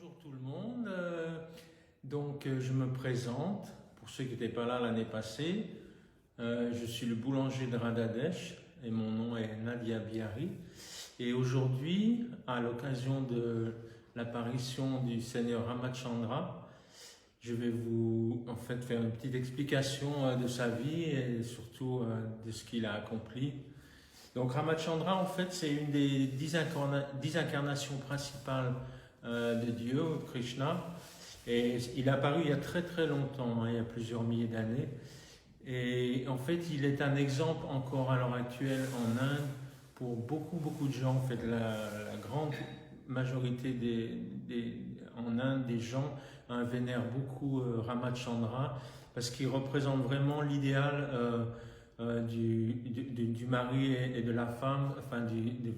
Bonjour tout le monde. Je me présente pour ceux qui n'étaient pas là l'année passée. Je suis le boulanger de Radadesh et mon nom est Nadia Biari. Et aujourd'hui, à l'occasion de l'apparition du Seigneur Ramachandra, je vais vous faire une petite explication de sa vie et surtout de ce qu'il a accompli. Donc Ramachandra, c'est une des 10 incarnations principales de Dieu, de Krishna, et il est apparu il y a très très longtemps, il y a plusieurs milliers d'années, et il est un exemple encore à l'heure actuelle en Inde pour beaucoup de gens. La grande majorité en Inde des gens vénèrent beaucoup Ramachandra parce qu'il représente vraiment l'idéal du mari et de la femme,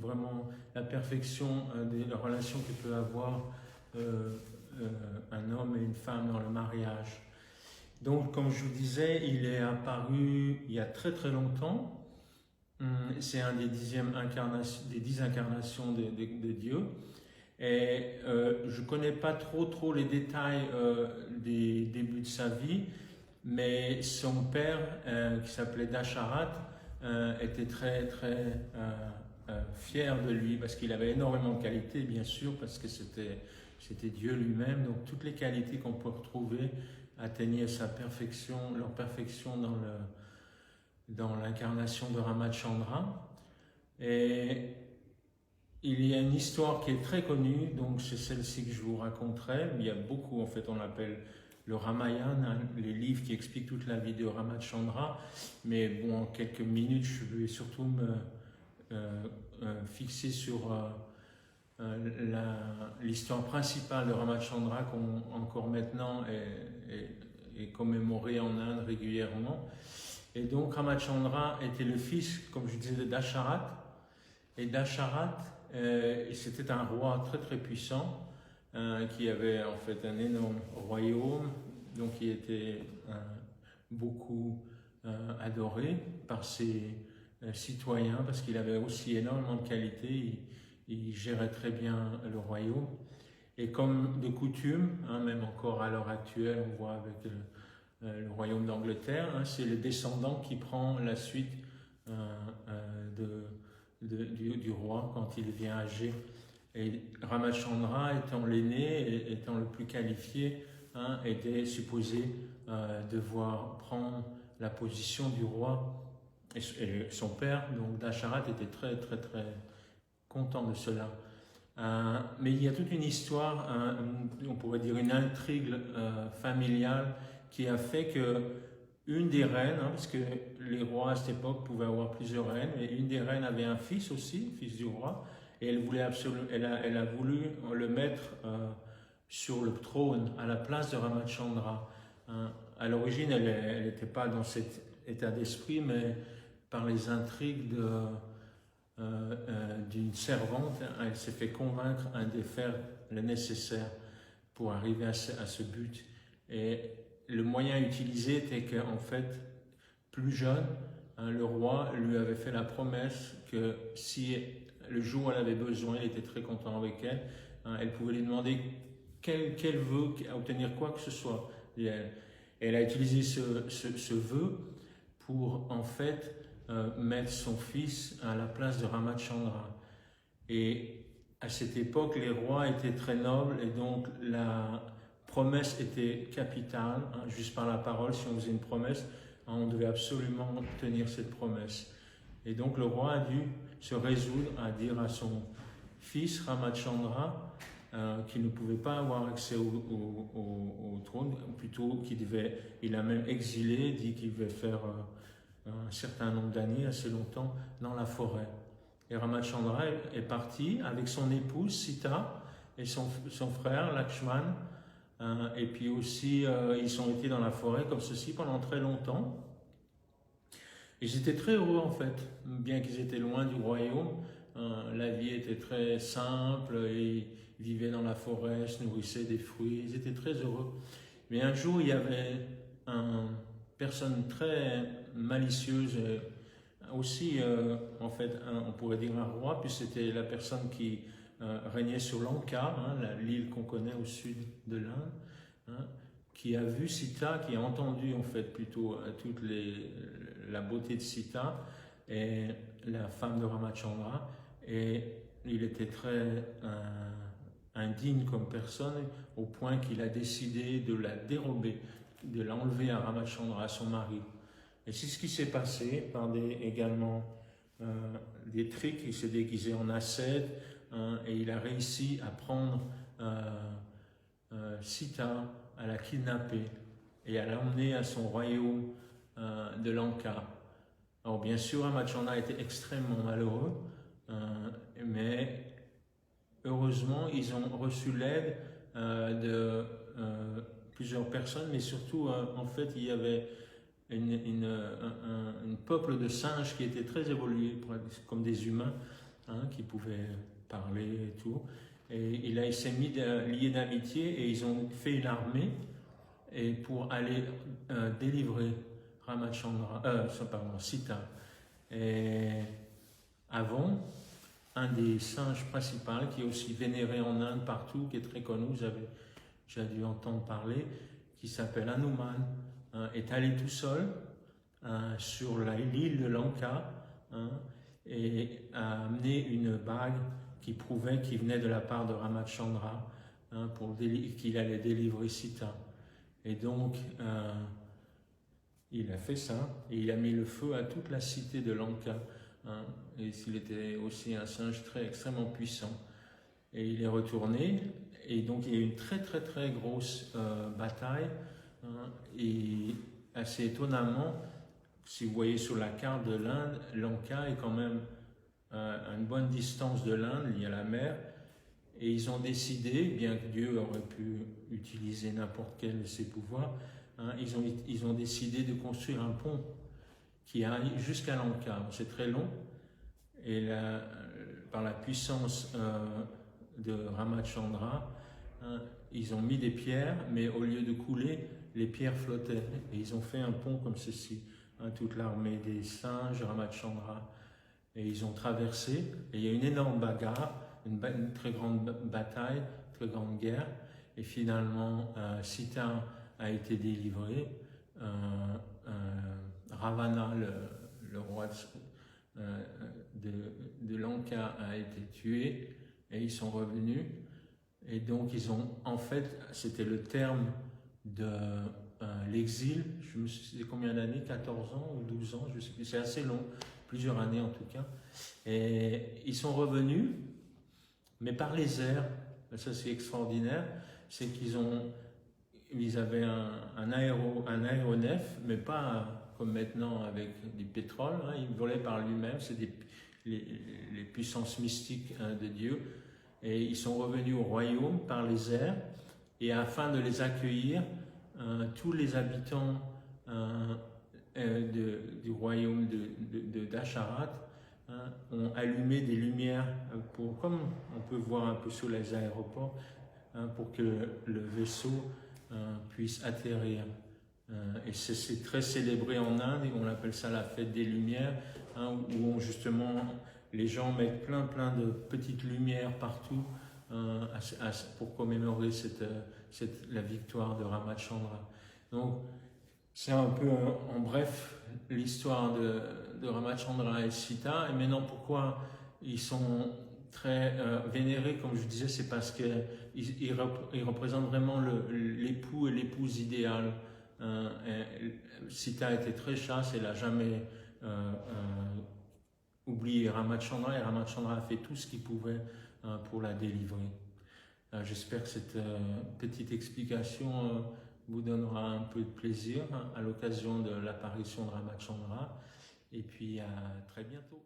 vraiment la perfection des relations que peut avoir un homme et une femme dans le mariage. Donc, comme je vous disais, il est apparu il y a très très longtemps. C'est un des 10 incarnations de Dieu. Et je ne connais pas trop les détails des débuts de sa vie, mais son père, qui s'appelait Dasharat, était très fier de lui parce qu'il avait énormément de qualités, bien sûr, parce que c'était Dieu lui-même. Donc toutes les qualités qu'on peut retrouver atteignaient leur perfection dans l'incarnation de Ramachandra. Et il y a une histoire qui est très connue, donc c'est celle-ci que je vous raconterai. Il y a beaucoup, on l'appelle le Ramayana, les livres qui expliquent toute la vie de Ramachandra. Mais bon, en quelques minutes, je vais surtout me fixer sur l'histoire principale de Ramachandra, encore maintenant est commémorée en Inde régulièrement. Et donc Ramachandra était le fils, comme je disais, de Dasharat. Et Dasharat, c'était un roi très puissant, qui avait un énorme royaume, donc qui était beaucoup adoré par ses citoyens parce qu'il avait aussi énormément de qualités. Il gérait très bien le royaume. Et comme de coutume, même encore à l'heure actuelle, on voit avec le royaume d'Angleterre, c'est le descendant qui prend la suite du roi quand il devient âgé. Et Ramachandra, étant l'aîné, étant le plus qualifié, était supposé devoir prendre la position du roi. Et son père, donc Dasharat, était très content de cela. Mais il y a toute une histoire, on pourrait dire une intrigue familiale qui a fait que une des reines, parce que les rois à cette époque pouvaient avoir plusieurs reines, et une des reines avait un fils aussi, fils du roi, et elle a voulu le mettre sur le trône à la place de Ramachandra. À l'origine, elle n'était pas dans cet état d'esprit, mais par les intrigues d'une servante, elle s'est fait convaincre de faire le nécessaire pour arriver à ce but. Et le moyen utilisé était plus jeune, le roi lui avait fait la promesse que si le jour où elle avait besoin, il était très content avec elle, elle pouvait lui demander qu'elle veut, obtenir quoi que ce soit. Et elle a utilisé ce vœu pour mettre son fils à la place de Ramachandra. Et à cette époque, les rois étaient très nobles et donc la promesse était capitale, juste par la parole. Si on faisait une promesse, on devait absolument tenir cette promesse. Et donc le roi a dû se résoudre à dire à son fils Ramachandra qu'il ne pouvait pas avoir accès au trône, ou plutôt il a même exilé, dit qu'il devait faire un certain nombre d'années, assez longtemps, dans la forêt. Et Ramachandra est parti avec son épouse Sita et son frère Lakshman, et puis aussi ils ont été dans la forêt comme ceci pendant très longtemps. Ils étaient très heureux bien qu'ils étaient loin du royaume. La vie était très simple, et ils vivaient dans la forêt, se nourrissaient des fruits, ils étaient très heureux. Mais un jour, il y avait une personne très malicieuse, aussi on pourrait dire un roi, puis c'était la personne qui régnait sur Lanka, l'île qu'on connaît au sud de l'Inde, qui a vu Sita, qui a entendu en fait plutôt la beauté de Sita et la femme de Ramachandra, et il était très indigne comme personne au point qu'il a décidé de la dérober, de l'enlever à Ramachandra, à son mari. Et c'est ce qui s'est passé par également des tricks. Il s'est déguisé en ascète et il a réussi à prendre Sita, à la kidnapper et à l'emmener à son royaume de Lanka. Alors bien sûr, Ramachandra était extrêmement malheureux, mais heureusement, ils ont reçu l'aide de plusieurs personnes, mais surtout, en fait, il y avait un peuple de singes qui était très évolué, comme des humains, qui pouvaient parler et tout. Et il s'est mis lié d'amitié et ils ont fait une armée et pour aller délivrer Sita. Et avant, un des singes principaux qui est aussi vénéré en Inde partout, qui est très connu, vous avez déjà dû entendre parler, qui s'appelle Hanuman, est allé tout seul sur l'île de Lanka et a amené une bague qui prouvait qu'il venait de la part de Ramachandra qu'il allait délivrer Sita. Et donc, il a fait ça et il a mis le feu à toute la cité de Lanka. Et il était aussi un singe extrêmement puissant. Et il est retourné, et donc il y a eu une très grosse bataille. Et assez étonnamment, si vous voyez sur la carte de l'Inde, Lanka est quand même à une bonne distance de l'Inde, il y a la mer. Et ils ont décidé, bien que Dieu aurait pu utiliser n'importe quel de ses pouvoirs, ils ont décidé de construire un pont qui arrive jusqu'à Lanka. C'est très long, et par la puissance de Ramachandra, ils ont mis des pierres, mais au lieu de couler, les pierres flottaient. Et ils ont fait un pont comme ceci, toute l'armée des singes, Ramachandra, et ils ont traversé, et il y a une énorme bagarre, une très grande bataille, très grande guerre, et finalement Sita a été délivré. Ravana, le roi de Lanka, a été tué, et ils sont revenus. Et donc ils ont, en fait, c'était le terme de l'exil. Je me suis dit combien d'années, 14 ans ou 12 ans, je sais plus, c'est assez long, plusieurs années en tout cas. Et ils sont revenus, mais par les airs. Ça c'est extraordinaire, c'est ils avaient un aéronef, mais pas comme maintenant avec du pétrole, ils volaient par lui-même, c'est les puissances mystiques de Dieu. Et ils sont revenus au royaume par les airs, et afin de les accueillir, tous les habitants du royaume d'Asharat ont allumé des lumières, comme on peut voir un peu sur les aéroports, pour que le vaisseau puisse atterrir. Et c'est très célébré en Inde, et on appelle ça la fête des Lumières, où justement les gens mettent plein de petites lumières partout pour commémorer la victoire de Ramachandra. Donc c'est un peu en bref l'histoire de Ramachandra et Sita. Et maintenant, pourquoi ils sont très vénérés, comme je disais, c'est parce qu'ils représentent vraiment l'époux et l'épouse idéale. Sita était très chaste, elle n'a jamais oublié Ramachandra, et Ramachandra a fait tout ce qu'il pouvait pour la délivrer. J'espère que cette petite explication vous donnera un peu de plaisir à l'occasion de l'apparition de Ramachandra, et puis à très bientôt.